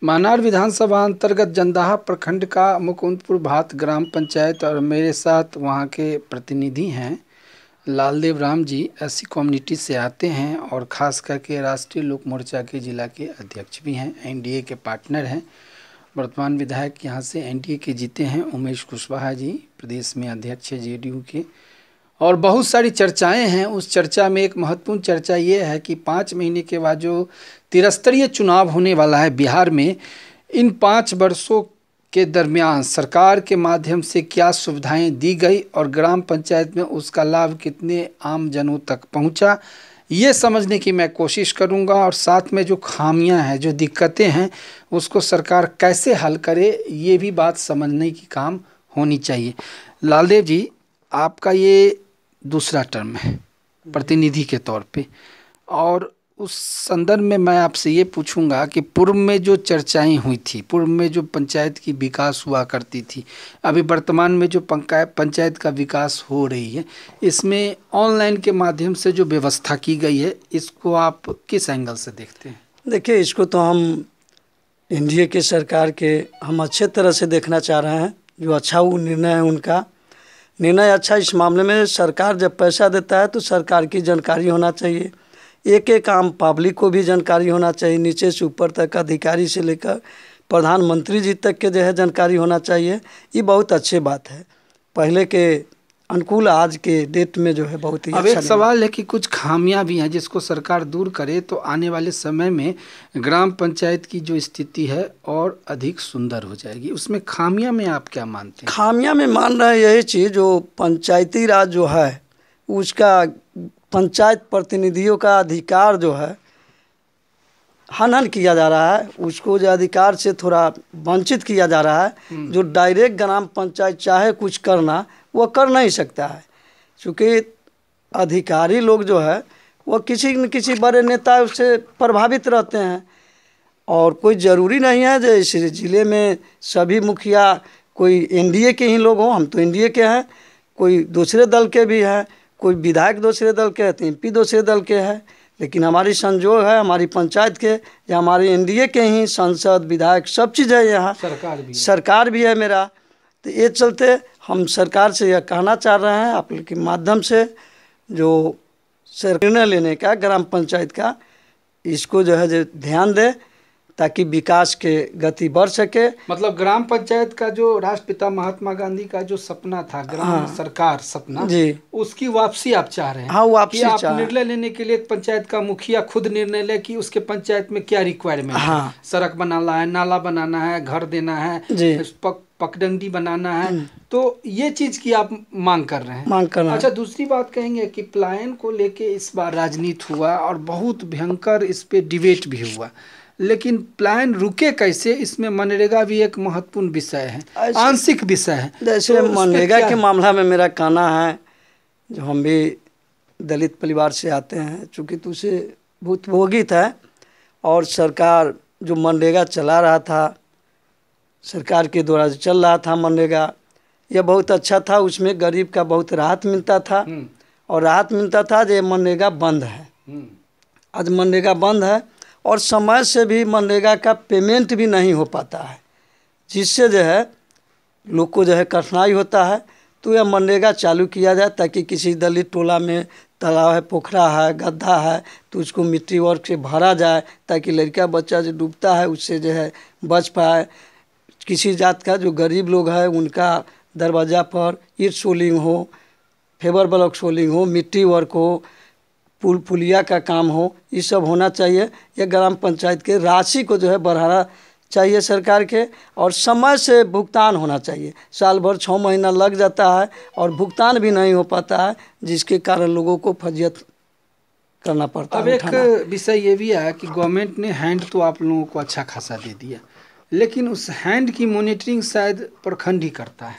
मानार विधानसभा अंतर्गत जंदाहा प्रखंड का मुकुंदपुर भात ग्राम पंचायत और मेरे साथ वहाँ के प्रतिनिधि हैं लालदेव राम जी। एससी कम्युनिटी से आते हैं और ख़ास करके राष्ट्रीय लोक मोर्चा के जिला के अध्यक्ष भी हैं, एनडीए के पार्टनर हैं। वर्तमान विधायक यहाँ से एनडीए के जीते हैं उमेश कुशवाहा जी, प्रदेश में अध्यक्ष है जेडीयू के। और बहुत सारी चर्चाएं हैं। उस चर्चा में एक महत्वपूर्ण चर्चा ये है कि 5 महीने के बाद जो त्रिस्तरीय चुनाव होने वाला है बिहार में, इन 5 वर्षों के दरमियान सरकार के माध्यम से क्या सुविधाएं दी गई और ग्राम पंचायत में उसका लाभ कितने आम जनों तक पहुंचा, ये समझने की मैं कोशिश करूंगा। और साथ में जो खामियां हैं, जो दिक्कतें हैं, उसको सरकार कैसे हल करे, ये भी बात समझने की काम होनी चाहिए। लालदेव जी, आपका ये दूसरा टर्म है प्रतिनिधि के तौर पे, और उस संदर्भ में मैं आपसे ये पूछूंगा कि पूर्व में जो चर्चाएं हुई थी, पूर्व में जो पंचायत की विकास हुआ करती थी, अभी वर्तमान में जो पंचायत का विकास हो रही है, इसमें ऑनलाइन के माध्यम से जो व्यवस्था की गई है, इसको आप किस एंगल से देखते हैं? देखिए, इसको तो हम एनडीए के सरकार के हम अच्छे तरह से देखना चाह रहे हैं। जो अच्छा वो निर्णय है, उनका निर्णय अच्छा। इस मामले में सरकार जब पैसा देता है तो सरकार की जानकारी होना चाहिए, एक एक आम पब्लिक को भी जानकारी होना चाहिए, नीचे से ऊपर तक अधिकारी से लेकर प्रधानमंत्री जी तक के जो है जानकारी होना चाहिए। ये बहुत अच्छी बात है, पहले के अनुकूल आज के डेट में जो है बहुत ही अब एक सवाल है कि कुछ खामियां भी हैं जिसको सरकार दूर करे तो आने वाले समय में ग्राम पंचायत की जो स्थिति है और अधिक सुंदर हो जाएगी। उसमें खामियां में आप क्या मानते हैं? खामियां में मान रहे हैं यही चीज़, जो पंचायती राज जो है उसका पंचायत प्रतिनिधियों का अधिकार जो है हनन किया जा रहा है, उसको जो अधिकार से थोड़ा वंचित किया जा रहा है। जो डायरेक्ट ग्राम पंचायत चाहे कुछ करना वो कर नहीं सकता है, क्योंकि अधिकारी लोग जो है वो किसी न किसी बड़े नेता से प्रभावित रहते हैं। और कोई ज़रूरी नहीं है जो इस ज़िले में सभी मुखिया कोई एनडीए के ही लोग हों, हम तो एनडीए के हैं, कोई दूसरे दल के भी हैं, कोई विधायक दूसरे दल के हैं तो एमपी दूसरे दल के हैं, लेकिन हमारी संजोग है हमारी पंचायत के या हमारे एनडीए के ही सांसद विधायक सब चीज़ है, यहाँ सरकार भी है मेरा। तो ये चलते हम सरकार से यह कहना चाह रहे हैं आप के माध्यम से, जो निर्णय लेने का ग्राम पंचायत का, इसको जो है जो ध्यान दे ताकि विकास के गति बढ़ सके। मतलब ग्राम पंचायत का जो राष्ट्रपिता महात्मा गांधी का जो सपना था, ग्राम सरकार सपना जी, उसकी वापसी आप चाह रहे हैं? हाँ, वापसी आप निर्णय लेने के लिए पंचायत का मुखिया खुद निर्णय ले कि उसके पंचायत में क्या रिक्वायरमेंट है, सड़क बनाना है, नाला बनाना है, घर देना है, पगडंडी बनाना है, तो ये चीज की आप मांग कर रहे हैं? मांग करना। अच्छा, दूसरी बात कहेंगे कि पलायन को लेके इस बार राजनीति हुआ और बहुत भयंकर इस पे डिबेट भी हुआ, लेकिन प्लान रुके कैसे, इसमें मनरेगा भी एक महत्वपूर्ण विषय है, आंशिक विषय है। जैसे तो मनरेगा के मामला में मेरा कहना है, जो हम भी दलित परिवार से आते हैं, चूँकि तो उसे भुक्तभोगी है, और सरकार जो मनरेगा चला रहा था, सरकार के द्वारा जो चल रहा था मनरेगा, यह बहुत अच्छा था, उसमें गरीब का बहुत राहत मिलता था। और राहत मिलता था जो मनरेगा बंद है, आज मनरेगा बंद है और समय से भी मनरेगा का पेमेंट भी नहीं हो पाता है, जिससे जो है लोग को जो है कठिनाई होता है। तो यह मनरेगा चालू किया जाए ताकि किसी दलित टोला में तालाब है, पोखरा है, गड्ढा है, तो उसको मिट्टी वर्क से भरा जाए ताकि लड़का बच्चा जो डूबता है उससे जो है बच पाए। किसी जात का जो गरीब लोग है उनका दरवाज़ा पर ईंट सोलिंग हो, फेबर ब्लॉक सोलिंग हो, मिट्टी वर्क हो, पुल पुलिया का काम हो, ये सब होना चाहिए। ये ग्राम पंचायत के राशि को जो है बढ़ाना चाहिए सरकार के, और समय से भुगतान होना चाहिए। साल भर 6 महीना लग जाता है और भुगतान भी नहीं हो पाता है, जिसके कारण लोगों को फजियत करना पड़ता है। अब एक विषय ये भी है कि गवर्नमेंट ने हैंड तो आप लोगों को अच्छा खासा दे दिया, लेकिन उस हैंड की मॉनिटरिंग शायद प्रखंड ही करता है,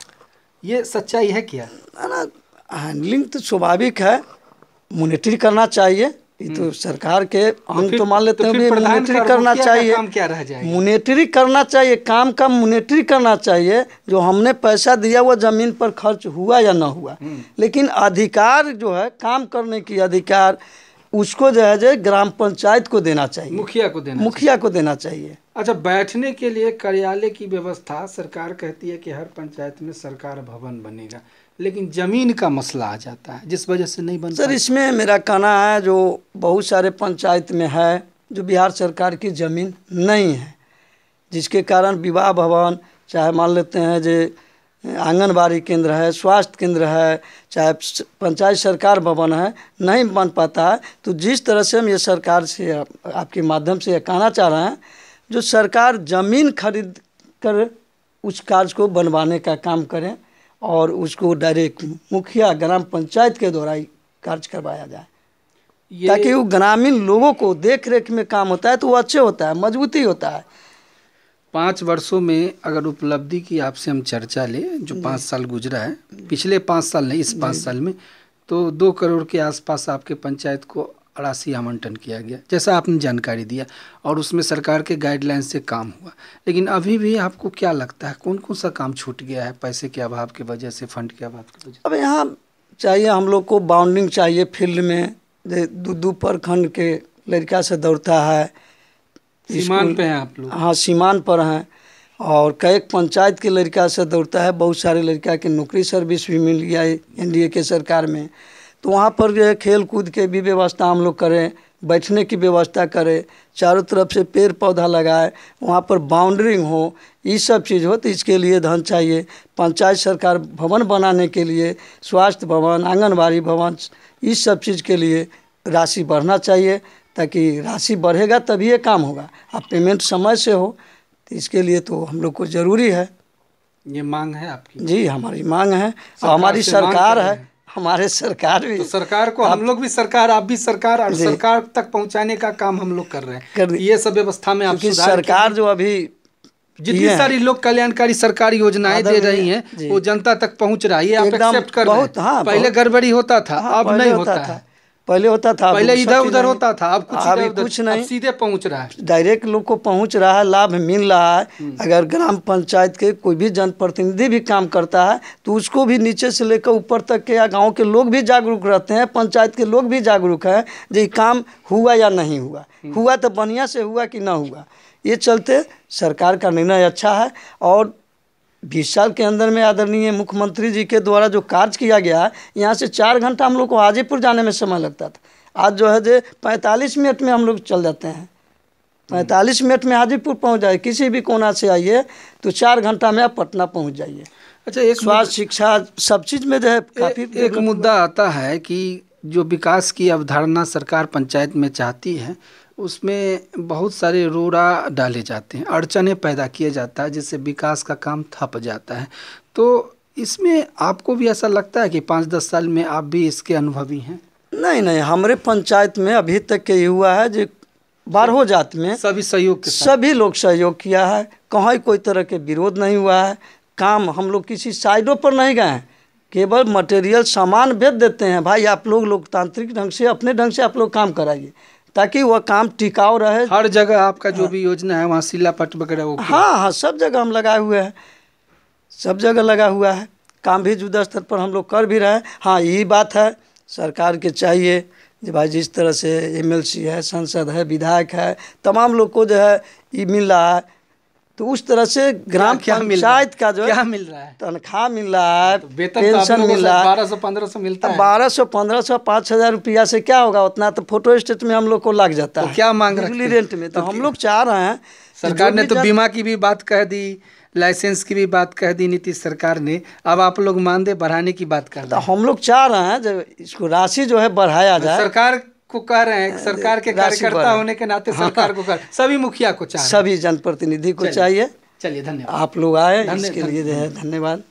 ये सच्चाई है क्या? ना, हैंडलिंग तो स्वाभाविक है, मॉनिटरिंग करना चाहिए, ये तो सरकार के हम तो मान लेते हैं भी मॉनिटरिंग करना चाहिए। काम क्या रह जाएगा? मॉनिटरिंग करना चाहिए, काम का मॉनिटरिंग करना चाहिए, जो हमने पैसा दिया वो ज़मीन पर खर्च हुआ या ना हुआ। लेकिन अधिकार जो है काम करने की अधिकार उसको जो है ग्राम पंचायत को देना चाहिए, मुखिया को देना चाहिए। अच्छा, बैठने के लिए कार्यालय की व्यवस्था सरकार कहती है कि हर पंचायत में सरकार भवन बनेगा, लेकिन जमीन का मसला आ जाता है जिस वजह से नहीं बन सर इसमें मेरा कहना है जो बहुत सारे पंचायत में है जो बिहार सरकार की ज़मीन नहीं है, जिसके कारण विवाह भवन, चाहे मान लेते हैं जो आंगनबाड़ी केंद्र है, स्वास्थ्य केंद्र है, चाहे पंचायत सरकार भवन है, नहीं बन पाता है। तो जिस तरह से हम ये सरकार से आपके माध्यम से कहना चाह रहे हैं, जो सरकार ज़मीन खरीद कर उस कार्य को बनवाने का काम करें और उसको डायरेक्ट मुखिया ग्राम पंचायत के द्वारा ही कार्य करवाया जाए, ताकि वो ग्रामीण लोगों को देख रेख में काम होता है तो वो अच्छे होता है, मजबूती होता है। 5 वर्षों में अगर उपलब्धि की आपसे हम चर्चा लें, जो 5 साल गुजरा है, पिछले 5 साल नहीं, इस 5 साल में तो 2 करोड़ के आसपास आपके पंचायत को राशि आवंटन किया गया, जैसा आपने जानकारी दिया, और उसमें सरकार के गाइडलाइन से काम हुआ। लेकिन अभी भी आपको क्या लगता है कौन कौन सा काम छूट गया है पैसे के अभाव की वजह से, फंड के अभाव की वजह से? अब यहाँ चाहिए हम लोग को बाउंडिंग चाहिए फील्ड में, 2 प्रखंड के लड़का से दौड़ता है, सीमान पे हैं आप लोग? हाँ सीमान पर हैं, और कई पंचायत के लड़का से दौड़ता है, बहुत सारे लड़का के नौकरी सर्विस भी मिल गया है एनडीए के सरकार में। तो वहाँ पर जो है खेल कूद के भी व्यवस्था हम लोग करें, बैठने की व्यवस्था करें, चारों तरफ से पेड़ पौधा लगाए, वहाँ पर बाउंड्रिंग हो, ये सब चीज़ हो। तो इसके लिए धन चाहिए। पंचायत सरकार भवन बनाने के लिए, स्वास्थ्य भवन, आंगनबाड़ी भवन, इस सब चीज़ के लिए राशि बढ़ना चाहिए, ताकि राशि बढ़ेगा तभी ये काम होगा। अब पेमेंट समय से हो, तो इसके लिए तो हम लोग को ज़रूरी है। ये मांग है आपकी? जी हमारी मांग है, और हमारी सरकार है, हमारे सरकार भी। तो सरकार को हम लोग भी सरकार, आप भी सरकार, और सरकार तक पहुंचाने का काम हम लोग कर रहे हैं। ये सब व्यवस्था में आप सुधार, सरकार जो अभी जितनी सारी लोग कल्याणकारी सरकारी योजनाएं दे रही हैं वो जनता तक पहुंच रहा है, ये आप एक्सेप्ट कर रहे हैं। हाँ, पहले गड़बड़ी होता था, अब नहीं होता है। पहले होता था, पहले इधर उधर होता था, अब कुछ नहीं, सीधे पहुंच रहा है, डायरेक्ट लोग को पहुंच रहा है, लाभ मिल रहा है। अगर ग्राम पंचायत के कोई भी जनप्रतिनिधि भी काम करता है तो उसको भी नीचे से लेकर ऊपर तक के, या गांव के लोग भी जागरूक रहते हैं, पंचायत के लोग भी जागरूक हैं जो ये काम हुआ या नहीं हुआ, हुआ तो बढ़िया से हुआ कि ना हुआ। ये चलते सरकार का निर्णय अच्छा है। और 20 साल के अंदर में आदरणीय मुख्यमंत्री जी के द्वारा जो कार्य किया गया है, यहाँ से 4 घंटा हम लोग को हाजीपुर जाने में समय लगता था, आज जो है 45 मिनट में हम लोग चल जाते हैं। 45 मिनट में हाजीपुर पहुँच जाए, किसी भी कोना से आइए तो 4 घंटा में आप पटना पहुँच जाइए। अच्छा, एक स्वास्थ्य शिक्षा सब चीज़ में जो है काफ़ी एक मुद्दा आता है कि जो विकास की अवधारणा सरकार पंचायत में चाहती है उसमें बहुत सारे रोड़ा डाले जाते हैं, अड़चने पैदा किया जाता है, जिससे विकास का काम थप जाता है। तो इसमें आपको भी ऐसा लगता है कि 5-10 साल में आप भी इसके अनुभवी हैं? नहीं, हमारे पंचायत में अभी तक के हुआ है जो 12 जात में सभी सहयोग के साथ सभी लोग सहयोग किया है, कहीं कोई तरह के विरोध नहीं हुआ है। काम हम लोग किसी साइडों पर नहीं गए हैं, केवल मटेरियल सामान बेच देते हैं। भाई आप लोग लोकतांत्रिक ढंग से, अपने ढंग से आप लोग काम कराइए, ताकि वह काम टिकाऊ रहे। हर जगह आपका जो भी योजना है वहाँ शिलापट वगैरह वो? हाँ, सब जगह हम लगाए हुए हैं, सब जगह लगा हुआ है। काम भी युद्ध स्तर पर हम लोग कर भी रहे हैं। हाँ, यही बात है, सरकार के चाहिए कि भाई जिस तरह से एमएलसी है, सांसद है, विधायक है, तमाम लोग को जो है ये मिल रहा है, तो उस तरह से ग्राम पंचायत का जो क्या मिल रहा है, तनख्वाह मिल रहा है, पेंशन मिल रहा है, 1200-1500 मिलता है। 1200-1500 5,000 रुपया से क्या होगा, उतना तो फोटो स्टेट में हम लोग को लग जाता है। क्या मांग रखते हैं रेंट में? तो हम लोग चाह रहे हैं, सरकार ने तो बीमा की भी बात कह दी, लाइसेंस की भी बात कह दी नीतीश सरकार ने, अब आप लोग मानदेय बढ़ाने की बात कर रहे हैं। तो हम लोग चाह रहे हैं जब इसको राशि जो है बढ़ाया जाए। सरकार को कह रहे हैं, सरकार के कार्यकर्ता होने के नाते सरकार को कर, सभी मुखिया को चाहिए, सभी जनप्रतिनिधि को चाहिए। चलिए धन्यवाद, आप लोग आए इसके लिए जो है धन्यवाद।